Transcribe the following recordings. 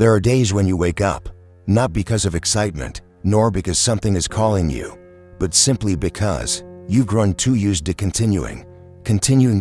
There are days when you wake up, not because of excitement, nor because something is calling you, but simply because you've grown too used to continuing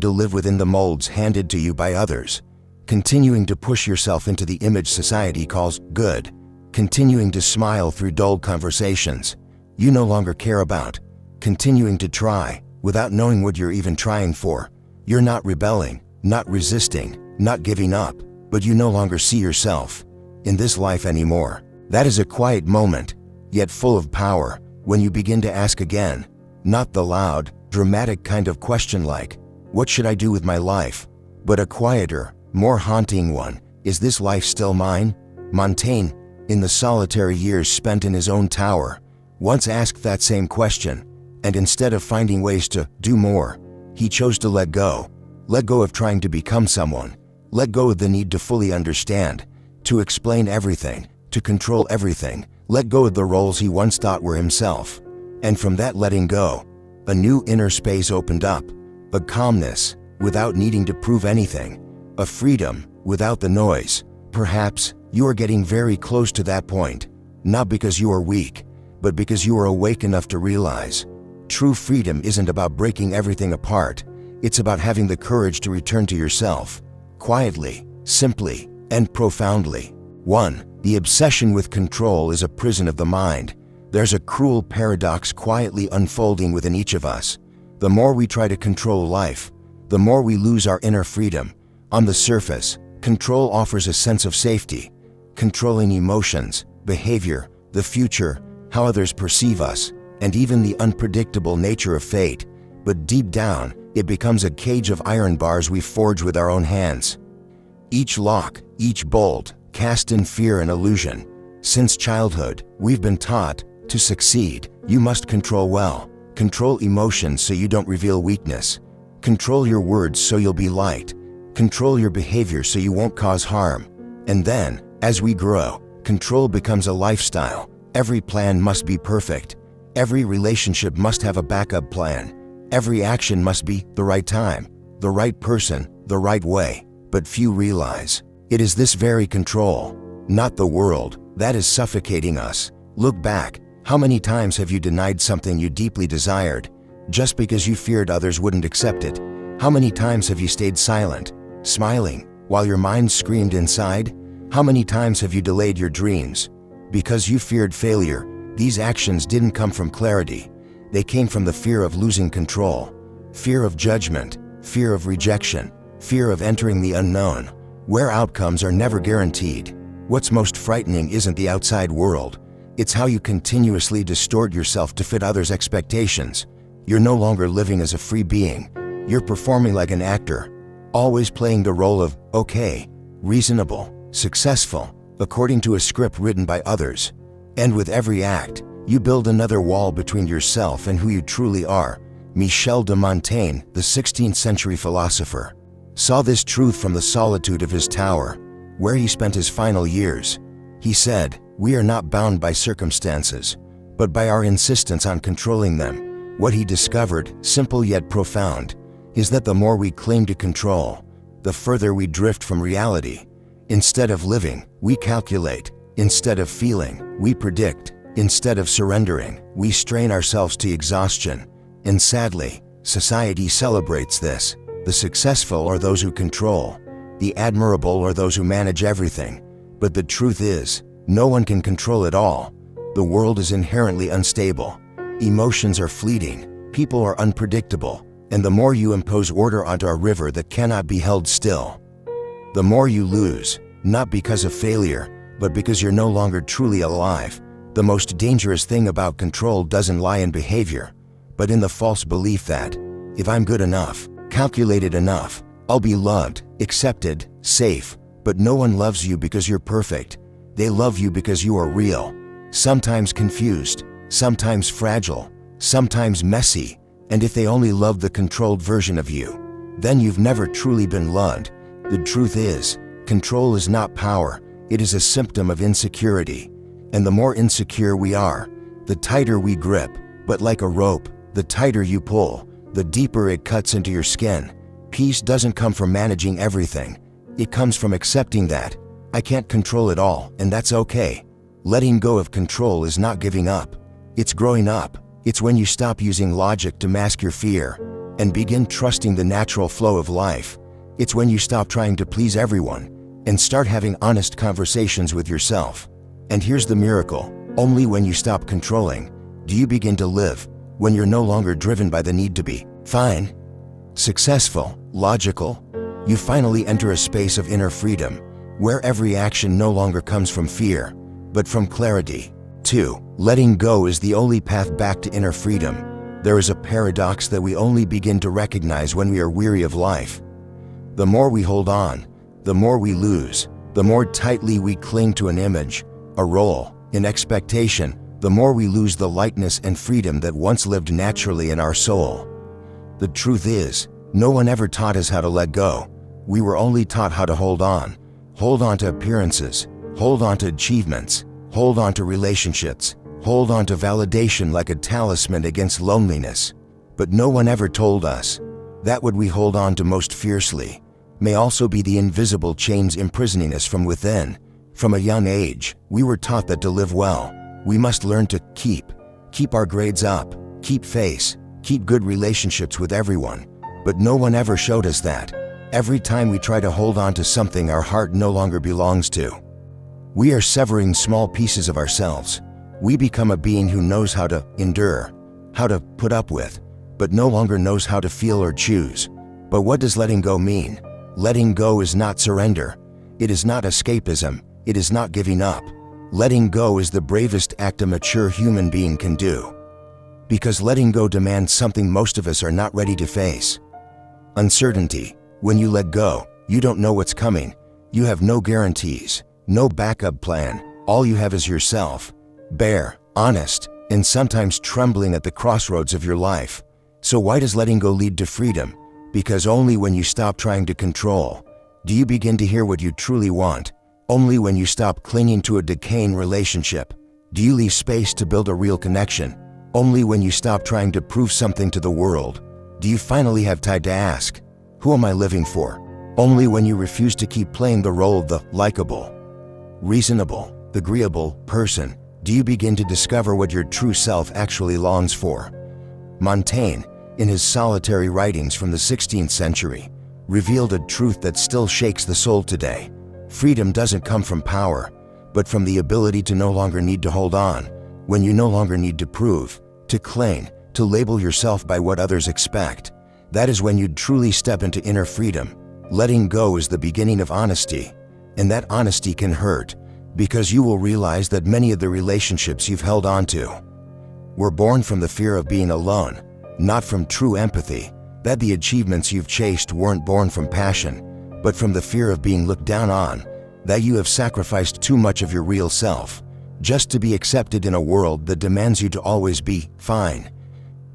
to live within the molds handed to you by others, continuing to push yourself into the image society calls good, continuing to smile through dull conversations you no longer care about, continuing to try without knowing what you're even trying for. You're not rebelling, not resisting, not giving up, but you no longer see yourself in this life anymore. That is a quiet moment, yet full of power, when you begin to ask again, not the loud, dramatic kind of question like, what should I do with my life? But a quieter, more haunting one, is this life still mine? Montaigne, in the solitary years spent in his own tower, once asked that same question, and instead of finding ways to do more, he chose to let go of trying to become someone, let go of the need to fully understand, to explain everything, to control everything, let go of the roles he once thought were himself. And from that letting go, a new inner space opened up, a calmness without needing to prove anything, a freedom without the noise. Perhaps you are getting very close to that point, not because you are weak, but because you are awake enough to realize true freedom isn't about breaking everything apart. It's about having the courage to return to yourself, quietly, simply, and profoundly. 1. The obsession with control is a prison of the mind. There's a cruel paradox quietly unfolding within each of us. The more we try to control life, the more we lose our inner freedom. On the surface, control offers a sense of safety, controlling emotions, behavior, the future, how others perceive us, and even the unpredictable nature of fate. But deep down, it becomes a cage of iron bars we forge with our own hands. Each lock, each bolt, cast in fear and illusion. Since childhood, we've been taught, to succeed, you must control well. Control emotions so you don't reveal weakness. Control your words so you'll be liked. Control your behavior so you won't cause harm. And then, as we grow, control becomes a lifestyle. Every plan must be perfect. Every relationship must have a backup plan. Every action must be the right time, the right person, the right way. But few realize it is this very control, not the world, that is suffocating us. Look back. How many times have you denied something you deeply desired just because you feared others wouldn't accept it? How many times have you stayed silent, smiling, while your mind screamed inside? How many times have you delayed your dreams because you feared failure? These actions didn't come from clarity. They came from the fear of losing control, fear of judgment, fear of rejection, fear of entering the unknown, where outcomes are never guaranteed. What's most frightening isn't the outside world. It's how you continuously distort yourself to fit others' expectations. You're no longer living as a free being. You're performing like an actor, always playing the role of okay, reasonable, successful, according to a script written by others. And with every act, you build another wall between yourself and who you truly are. Michel de Montaigne, the 16th century philosopher, saw this truth from the solitude of his tower, where he spent his final years. He said, "We are not bound by circumstances, but by our insistence on controlling them." What he discovered, simple yet profound, is that the more we claim to control, the further we drift from reality. Instead of living, we calculate. Instead of feeling, we predict. Instead of surrendering, we strain ourselves to exhaustion. And sadly, society celebrates this. The successful are those who control. The admirable are those who manage everything. But the truth is, no one can control it all. The world is inherently unstable. Emotions are fleeting. People are unpredictable. And the more you impose order onto a river that cannot be held still, the more you lose, not because of failure, but because you're no longer truly alive. The most dangerous thing about control doesn't lie in behavior, but in the false belief that, if I'm good enough, calculated enough, I'll be loved, accepted, safe. But no one loves you because you're perfect. They love you because you are real. Sometimes confused, sometimes fragile, sometimes messy. And if they only loved the controlled version of you, then you've never truly been loved. The truth is, control is not power. It is a symptom of insecurity. And the more insecure we are, the tighter we grip. But like a rope, the tighter you pull, the deeper it cuts into your skin. Peace doesn't come from managing everything. It comes from accepting that, I can't control it all, and that's okay. Letting go of control is not giving up. It's growing up. It's when you stop using logic to mask your fear and begin trusting the natural flow of life. It's when you stop trying to please everyone and start having honest conversations with yourself. And here's the miracle. Only when you stop controlling do you begin to live, when you're no longer driven by the need to be fine, successful, logical. You finally enter a space of inner freedom, where every action no longer comes from fear, but from clarity. 2. Letting go is the only path back to inner freedom. There is a paradox that we only begin to recognize when we are weary of life. The more we hold on, the more we lose. The more tightly we cling to an image, a role, an expectation, the more we lose the lightness and freedom that once lived naturally in our soul. The truth is, no one ever taught us how to let go. We were only taught how to hold on. Hold on to appearances, hold on to achievements, hold on to relationships, hold on to validation like a talisman against loneliness. But no one ever told us that what we hold on to most fiercely may also be the invisible chains imprisoning us from within. From a young age, we were taught that to live well, we must learn to keep our grades up, keep face, keep good relationships with everyone. But no one ever showed us that every time we try to hold on to something our heart no longer belongs to, we are severing small pieces of ourselves. We become a being who knows how to endure, how to put up with, but no longer knows how to feel or choose. But what does letting go mean? Letting go is not surrender. It is not escapism. It is not giving up. Letting go is the bravest act a mature human being can do. Because letting go demands something most of us are not ready to face. Uncertainty. When you let go, you don't know what's coming. You have no guarantees, no backup plan. All you have is yourself, bare, honest, and sometimes trembling at the crossroads of your life. So why does letting go lead to freedom? Because only when you stop trying to control do you begin to hear what you truly want. Only when you stop clinging to a decaying relationship do you leave space to build a real connection. Only when you stop trying to prove something to the world do you finally have time to ask, who am I living for? Only when you refuse to keep playing the role of the likable, reasonable, agreeable person do you begin to discover what your true self actually longs for. Montaigne, in his solitary writings from the 16th century, revealed a truth that still shakes the soul today. Freedom doesn't come from power, but from the ability to no longer need to hold on, when you no longer need to prove, to cling, to label yourself by what others expect. That is when you'd truly step into inner freedom. Letting go is the beginning of honesty, and that honesty can hurt, because you will realize that many of the relationships you've held on to were born from the fear of being alone, not from true empathy, that the achievements you've chased weren't born from passion, but from the fear of being looked down on, that you have sacrificed too much of your real self just to be accepted in a world that demands you to always be fine.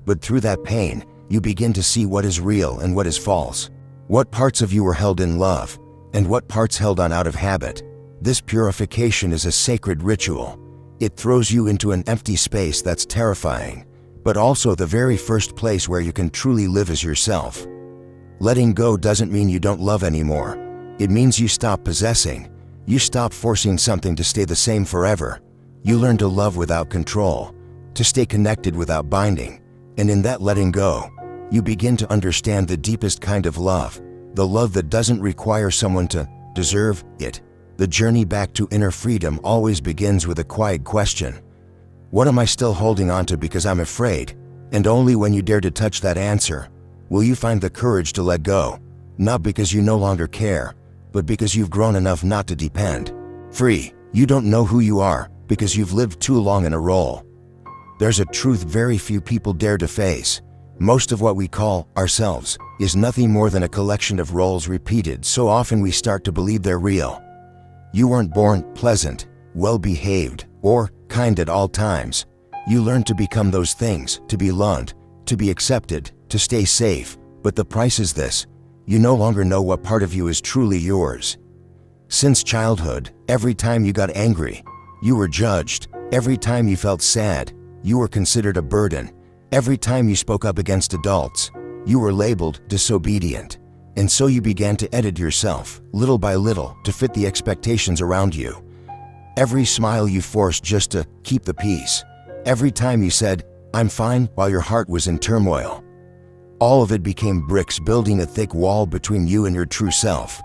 But through that pain, you begin to see what is real and what is false, what parts of you were held in love, and what parts held on out of habit. This purification is a sacred ritual. It throws you into an empty space that's terrifying, but also the very first place where you can truly live as yourself. Letting go doesn't mean you don't love anymore. It means you stop possessing. You stop forcing something to stay the same forever. You learn to love without control, to stay connected without binding. And in that letting go, you begin to understand the deepest kind of love, the love that doesn't require someone to deserve it. The journey back to inner freedom always begins with a quiet question. What am I still holding on to because I'm afraid? And only when you dare to touch that answer will you find the courage to let go, not because you no longer care, but because you've grown enough not to depend. Free. You don't know who you are because you've lived too long in a role. There's a truth very few people dare to face. Most of what we call ourselves is nothing more than a collection of roles repeated so often we start to believe they're real. You weren't born pleasant, well-behaved, or kind at all times. You learned to become those things, to be loved, to be accepted, to stay safe. But the price is this: you no longer know what part of you is truly yours. Since childhood, every time you got angry, you were judged. Every time you felt sad, you were considered a burden. Every time you spoke up against adults, you were labeled disobedient. And so you began to edit yourself, little by little, to fit the expectations around you. Every smile you forced just to keep the peace. Every time you said, "I'm fine," while your heart was in turmoil. All of it became bricks building a thick wall between you and your true self.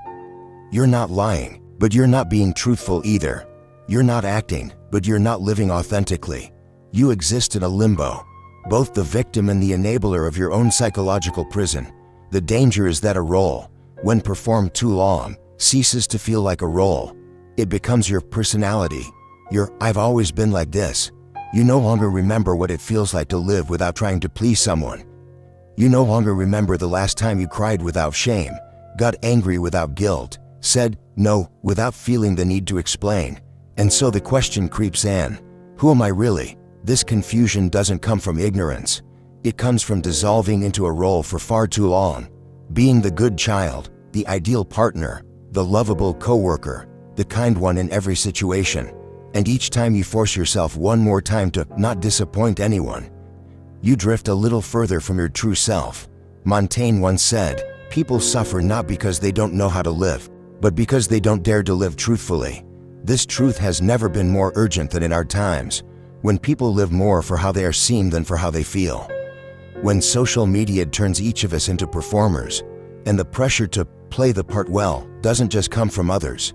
You're not lying, but you're not being truthful either. You're not acting, but you're not living authentically. You exist in a limbo, both the victim and the enabler of your own psychological prison. The danger is that a role, when performed too long, ceases to feel like a role. It becomes your personality. Your "I've always been like this." You no longer remember what it feels like to live without trying to please someone. You no longer remember the last time you cried without shame, got angry without guilt, said no without feeling the need to explain. And so the question creeps in, who am I really? This confusion doesn't come from ignorance. It comes from dissolving into a role for far too long. Being the good child, the ideal partner, the lovable coworker, the kind one in every situation. And each time you force yourself one more time to not disappoint anyone, you drift a little further from your true self. Montaigne once said, "People suffer not because they don't know how to live, but because they don't dare to live truthfully." This truth has never been more urgent than in our times, when people live more for how they are seen than for how they feel. When social media turns each of us into performers, and the pressure to play the part well doesn't just come from others,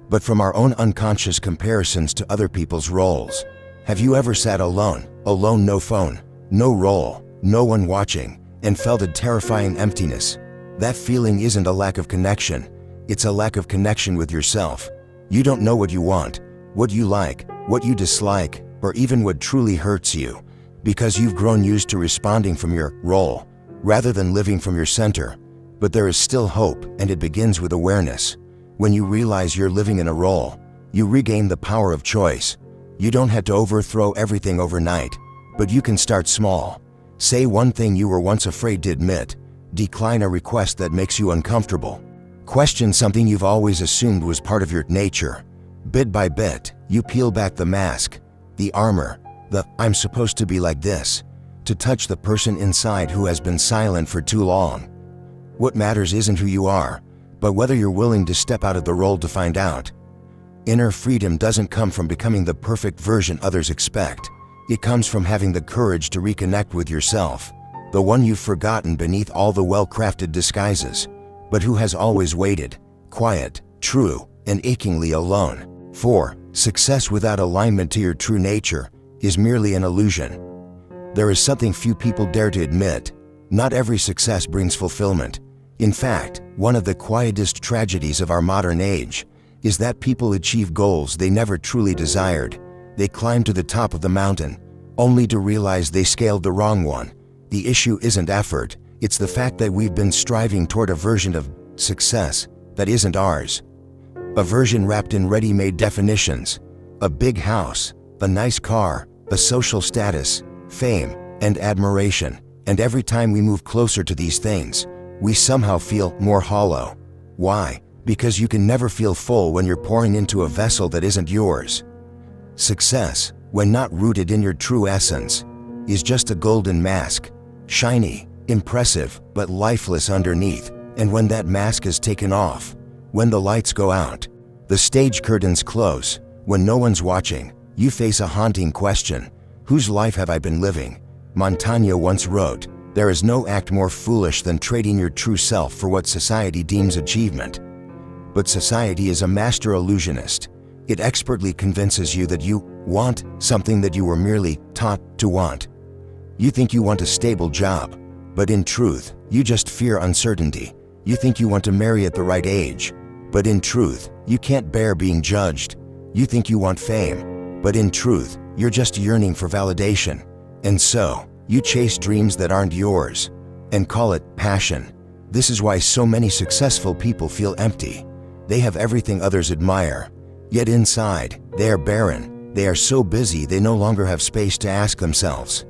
but from our own unconscious comparisons to other people's roles. Have you ever sat alone, no phone, no role, no one watching, and felt a terrifying emptiness? That feeling isn't a lack of connection, it's a lack of connection with yourself. You don't know what you want, what you like, what you dislike, or even what truly hurts you, because you've grown used to responding from your role, rather than living from your center. But there is still hope, and it begins with awareness. When you realize you're living in a role, you regain the power of choice. You don't have to overthrow everything overnight, but you can start small. Say one thing you were once afraid to admit. Decline a request that makes you uncomfortable. Question something you've always assumed was part of your nature. Bit by bit, you peel back the mask, the armor, the "I'm supposed to be like this," to touch the person inside who has been silent for too long. What matters isn't who you are, but whether you're willing to step out of the role to find out. Inner freedom doesn't come from becoming the perfect version others expect. It comes from having the courage to reconnect with yourself, the one you've forgotten beneath all the well-crafted disguises, but who has always waited, quiet, true, and achingly alone. 4. Success without alignment to your true nature is merely an illusion. There is something few people dare to admit. Not every success brings fulfillment. In fact, one of the quietest tragedies of our modern age is that people achieve goals they never truly desired. They climb to the top of the mountain, only to realize they scaled the wrong one. The issue isn't effort, it's the fact that we've been striving toward a version of success that isn't ours. A version wrapped in ready-made definitions. A big house, a nice car, a social status, fame, and admiration. And every time we move closer to these things, we somehow feel more hollow. Why? Because you can never feel full when you're pouring into a vessel that isn't yours. Success, when not rooted in your true essence, is just a golden mask, shiny, impressive, but lifeless underneath. And when that mask is taken off, when the lights go out, the stage curtains close, when no one's watching, you face a haunting question: whose life have I been living? Montaigne once wrote, "There is no act more foolish than trading your true self for what society deems achievement." But society is a master illusionist. It expertly convinces you that you want something that you were merely taught to want. You think you want a stable job, but in truth, you just fear uncertainty. You think you want to marry at the right age, but in truth, you can't bear being judged. You think you want fame, but in truth, you're just yearning for validation. And so, you chase dreams that aren't yours, and call it passion. This is why so many successful people feel empty. They have everything others admire, yet inside, they are barren. They are so busy they no longer have space to ask themselves,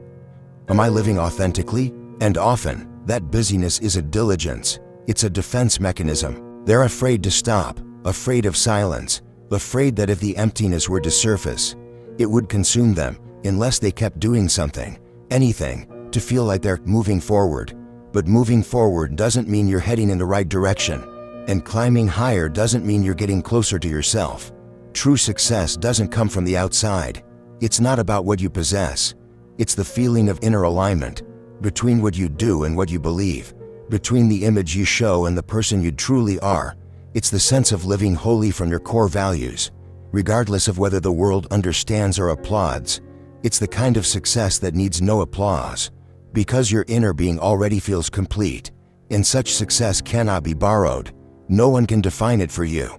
am I living authentically? And often, that busyness is a diligence. It's a defense mechanism. They're afraid to stop, afraid of silence, afraid that if the emptiness were to surface, it would consume them unless they kept doing something, anything, to feel like they're moving forward. But moving forward doesn't mean you're heading in the right direction, and climbing higher doesn't mean you're getting closer to yourself. True success doesn't come from the outside. It's not about what you possess. It's the feeling of inner alignment between what you do and what you believe, between the image you show and the person you truly are. It's the sense of living wholly from your core values, regardless of whether the world understands or applauds. It's the kind of success that needs no applause, because your inner being already feels complete, and such success cannot be borrowed. No one can define it for you.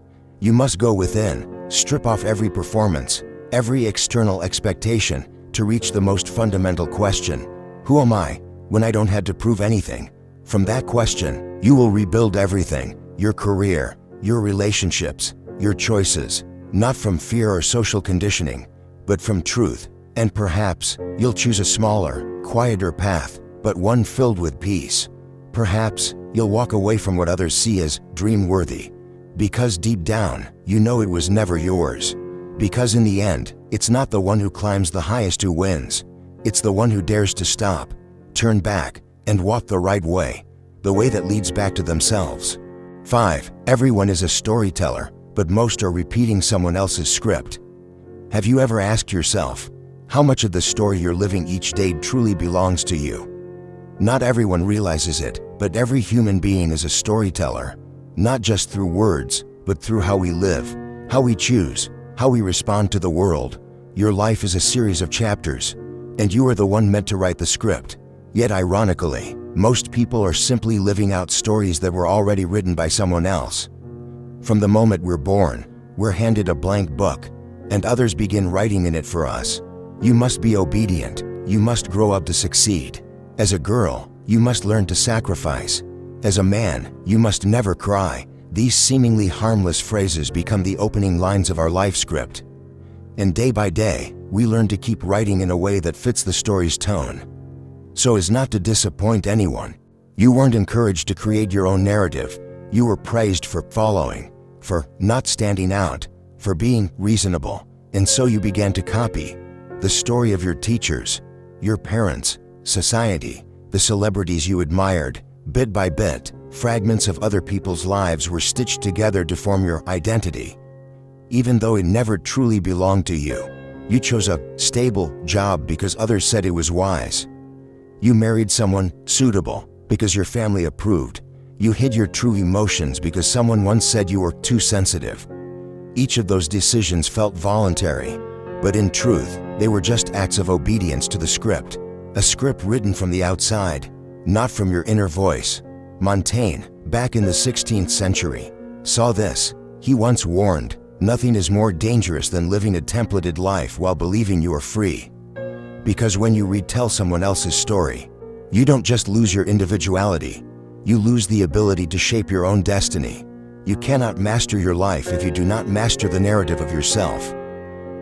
You must go within, strip off every performance, every external expectation, to reach the most fundamental question: who am I when I don't have to prove anything? From that question, you will rebuild everything: your career, your relationships, your choices, not from fear or social conditioning, but from truth. And perhaps you'll choose a smaller, quieter path, but one filled with peace. Perhaps you'll walk away from what others see as dream-worthy, because deep down, you know it was never yours. Because in the end, it's not the one who climbs the highest who wins. It's the one who dares to stop, turn back, and walk the right way, the way that leads back to themselves. 5. Everyone is a storyteller, but most are repeating someone else's script. Have you ever asked yourself, how much of the story you're living each day truly belongs to you? Not everyone realizes it, but every human being is a storyteller, not just through words, but through how we live, how we choose, how we respond to the world. Your life is a series of chapters, and you are the one meant to write the script. Yet ironically, most people are simply living out stories that were already written by someone else. From the moment we're born, we're handed a blank book, and others begin writing in it for us. You must be obedient. You must grow up to succeed. As a girl, you must learn to sacrifice. As a man, you must never cry. These seemingly harmless phrases become the opening lines of our life script. And day by day, we learn to keep writing in a way that fits the story's tone, so as not to disappoint anyone. You weren't encouraged to create your own narrative. You were praised for following, for not standing out, for being reasonable. And so you began to copy the story of your teachers, your parents, society, the celebrities you admired. Bit by bit, fragments of other people's lives were stitched together to form your identity. Even though it never truly belonged to you, you chose a stable job because others said it was wise. You married someone suitable because your family approved. You hid your true emotions because someone once said you were too sensitive. Each of those decisions felt voluntary, but in truth, they were just acts of obedience to the script. A script written from the outside, not from your inner voice. Montaigne, back in the 16th century, saw this. He once warned, "Nothing is more dangerous than living a templated life while believing you are free." Because when you retell someone else's story, you don't just lose your individuality, you lose the ability to shape your own destiny. You cannot master your life if you do not master the narrative of yourself.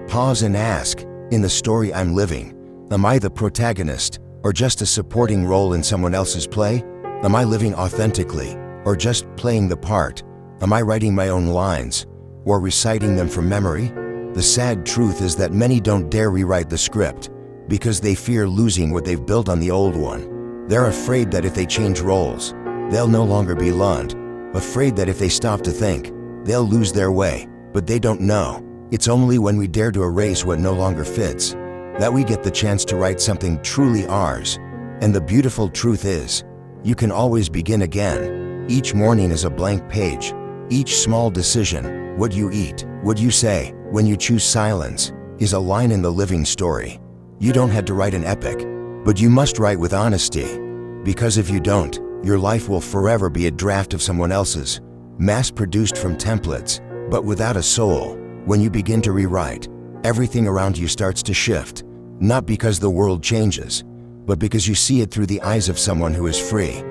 Pause and ask, in the story I'm living, am I the protagonist, or just a supporting role in someone else's play? Am I living authentically, or just playing the part? Am I writing my own lines, or reciting them from memory? The sad truth is that many don't dare rewrite the script, because they fear losing what they've built on the old one. They're afraid that if they change roles, they'll no longer be loved, afraid that if they stop to think, they'll lose their way. But they don't know. It's only when we dare to erase what no longer fits that we get the chance to write something truly ours. And the beautiful truth is, you can always begin again. Each morning is a blank page. Each small decision, what you eat, what you say, when you choose silence, is a line in the living story. You don't have to write an epic, but you must write with honesty. Because if you don't, your life will forever be a draft of someone else's, mass-produced from templates, but without a soul. When you begin to rewrite, everything around you starts to shift, not because the world changes, but because you see it through the eyes of someone who is free.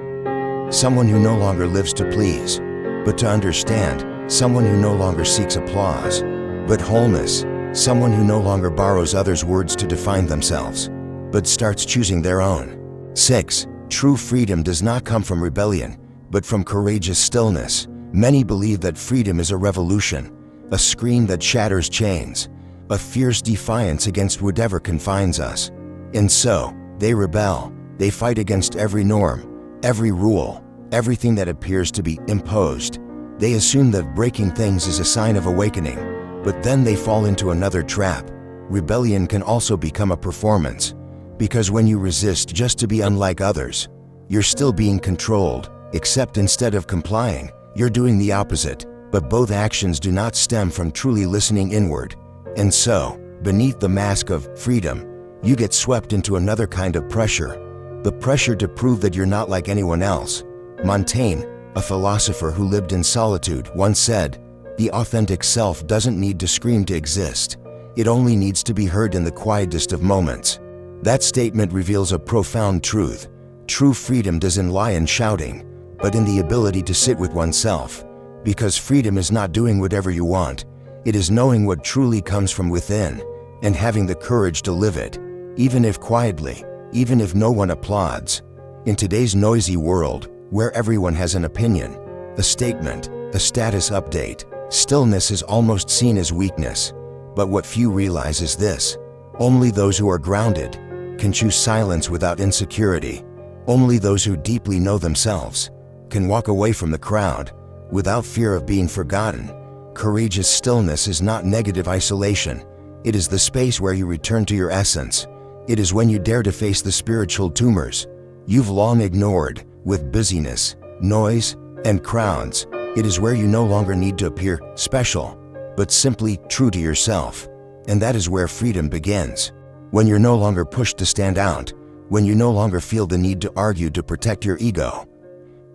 Someone who no longer lives to please, but to understand. Someone who no longer seeks applause, but wholeness. Someone who no longer borrows others' words to define themselves, but starts choosing their own. 6. True freedom does not come from rebellion, but from courageous stillness. Many believe that freedom is a revolution, a scream that shatters chains, a fierce defiance against whatever confines us. And so, they rebel. They fight against every norm, every rule, everything that appears to be imposed. They assume that breaking things is a sign of awakening, but then they fall into another trap. Rebellion can also become a performance, because when you resist just to be unlike others, you're still being controlled, except instead of complying, you're doing the opposite. But both actions do not stem from truly listening inward. And so, beneath the mask of freedom, you get swept into another kind of pressure. The pressure to prove that you're not like anyone else. Montaigne, a philosopher who lived in solitude, once said, "The authentic self doesn't need to scream to exist. It only needs to be heard in the quietest of moments." That statement reveals a profound truth. True freedom doesn't lie in shouting, but in the ability to sit with oneself. Because freedom is not doing whatever you want. It is knowing what truly comes from within, and having the courage to live it, even if quietly, even if no one applauds. In today's noisy world, where everyone has an opinion, a statement, a status update, stillness is almost seen as weakness. But what few realize is this: only those who are grounded can choose silence without insecurity. Only those who deeply know themselves can walk away from the crowd without fear of being forgotten. Courageous stillness is not negative isolation. It is the space where you return to your essence. It is when you dare to face the spiritual tumors you've long ignored. With busyness, noise, and crowds, it is where you no longer need to appear special, but simply true to yourself. And that is where freedom begins. When you're no longer pushed to stand out, when you no longer feel the need to argue to protect your ego,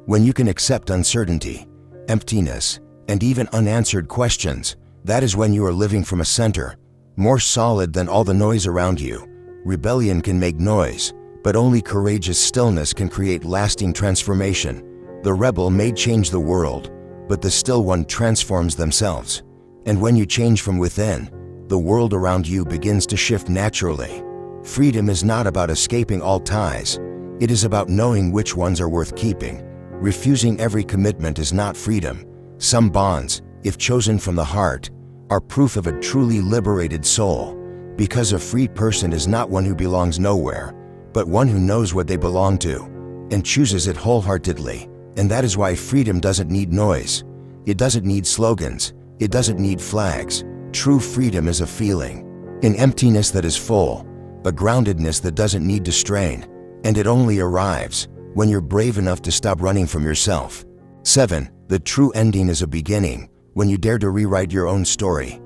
when you can accept uncertainty, emptiness, and even unanswered questions, that is when you are living from a center, more solid than all the noise around you. Rebellion can make noise, but only courageous stillness can create lasting transformation. The rebel may change the world, but the still one transforms themselves. And when you change from within, the world around you begins to shift naturally. Freedom is not about escaping all ties. It is about knowing which ones are worth keeping. Refusing every commitment is not freedom. Some bonds, if chosen from the heart, are proof of a truly liberated soul. Because a free person is not one who belongs nowhere, but one who knows what they belong to, and chooses it wholeheartedly. And that is why freedom doesn't need noise. It doesn't need slogans. It doesn't need flags. True freedom is a feeling, an emptiness that is full, a groundedness that doesn't need to strain, and it only arrives when you're brave enough to stop running from yourself. 7. The true ending is a beginning, when you dare to rewrite your own story.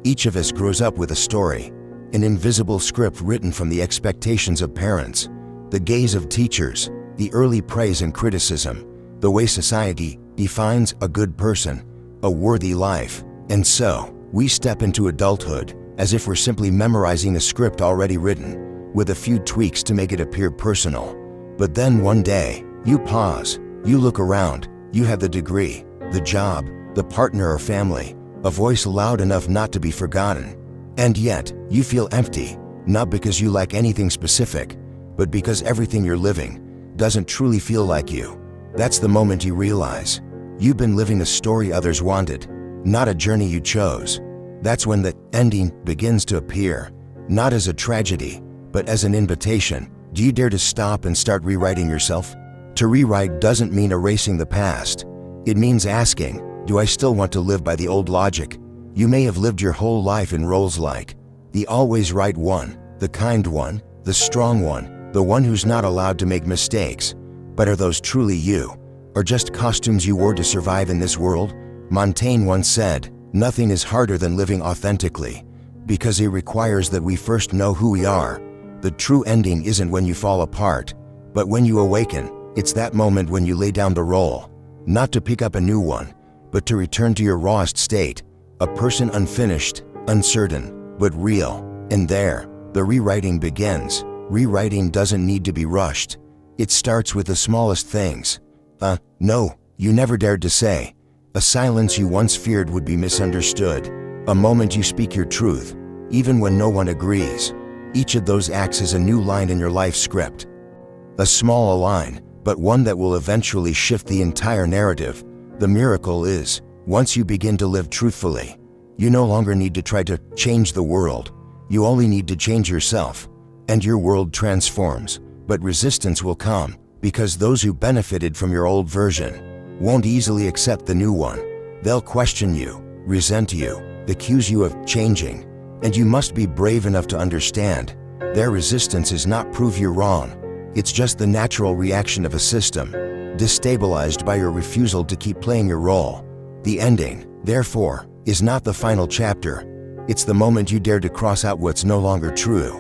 Each of us grows up with a story, an invisible script written from the expectations of parents, the gaze of teachers, the early praise and criticism, the way society defines a good person, a worthy life. And so, we step into adulthood as if we're simply memorizing a script already written, with a few tweaks to make it appear personal. But then one day, you pause, you look around, you have the degree, the job, the partner or family, a voice loud enough not to be forgotten. And yet, you feel empty, not because you lack anything specific, but because everything you're living doesn't truly feel like you. That's the moment you realize you've been living a story others wanted, not a journey you chose. That's when the ending begins to appear, not as a tragedy, but as an invitation. Do you dare to stop and start rewriting yourself? To rewrite doesn't mean erasing the past. It means asking, do I still want to live by the old logic? You may have lived your whole life in roles like the always right one, the kind one, the strong one, the one who's not allowed to make mistakes. But are those truly you, or just costumes you wore to survive in this world? Montaigne once said, "Nothing is harder than living authentically, because it requires that we first know who we are." The true ending isn't when you fall apart, but when you awaken. It's that moment when you lay down the role, not to pick up a new one, but to return to your rawest state, a person unfinished, uncertain, but real. And there, the rewriting begins. Rewriting doesn't need to be rushed. It starts with the smallest things. No, you never dared to say. A silence you once feared would be misunderstood. A moment you speak your truth, even when no one agrees. Each of those acts is a new line in your life script. A small line, but one that will eventually shift the entire narrative. The miracle is, once you begin to live truthfully, you no longer need to try to change the world. You only need to change yourself, and your world transforms. But resistance will come, because those who benefited from your old version won't easily accept the new one. They'll question you, resent you, accuse you of changing, and you must be brave enough to understand their resistance is not proof you're wrong. It's just the natural reaction of a system, destabilized by your refusal to keep playing your role. The ending, therefore, is not the final chapter. It's the moment you dare to cross out what's no longer true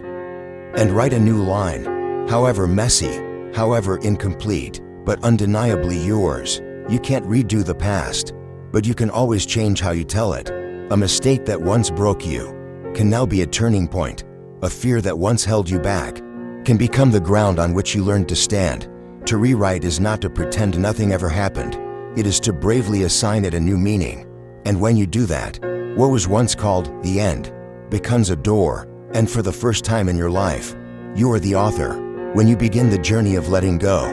and write a new line, however messy, however incomplete, but undeniably yours. You can't redo the past, but you can always change how you tell it. A mistake that once broke you can now be a turning point. A fear that once held you back can become the ground on which you learn to stand. To rewrite is not to pretend nothing ever happened. It is to bravely assign it a new meaning. And when you do that, what was once called the end becomes a door, and for the first time in your life, you are the author. When you begin the journey of letting go,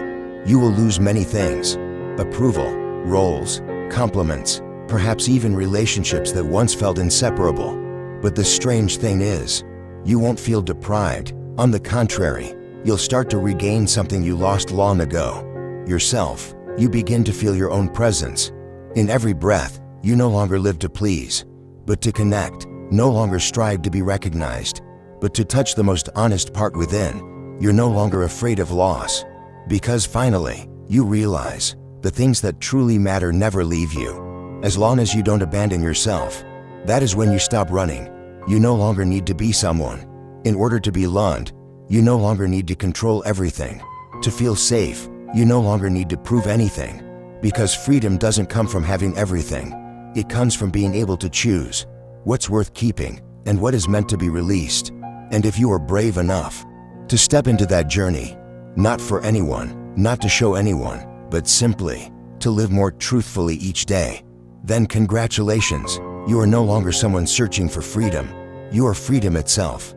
you will lose many things: approval, roles, compliments, perhaps even relationships that once felt inseparable. But the strange thing is, you won't feel deprived. On the contrary, you'll start to regain something you lost long ago: yourself. You begin to feel your own presence. In every breath, you no longer live to please, but to connect. No longer strive to be recognized, but to touch the most honest part within. You're no longer afraid of loss, because finally, you realize the things that truly matter never leave you, as long as you don't abandon yourself. That is when you stop running. You no longer need to be someone in order to be loved. You no longer need to control everything. To feel safe, you no longer need to prove anything, because freedom doesn't come from having everything. It comes from being able to choose what's worth keeping and what is meant to be released. And if you are brave enough to step into that journey, not for anyone, not to show anyone, but simply to live more truthfully each day, then congratulations, you are no longer someone searching for freedom. You are freedom itself.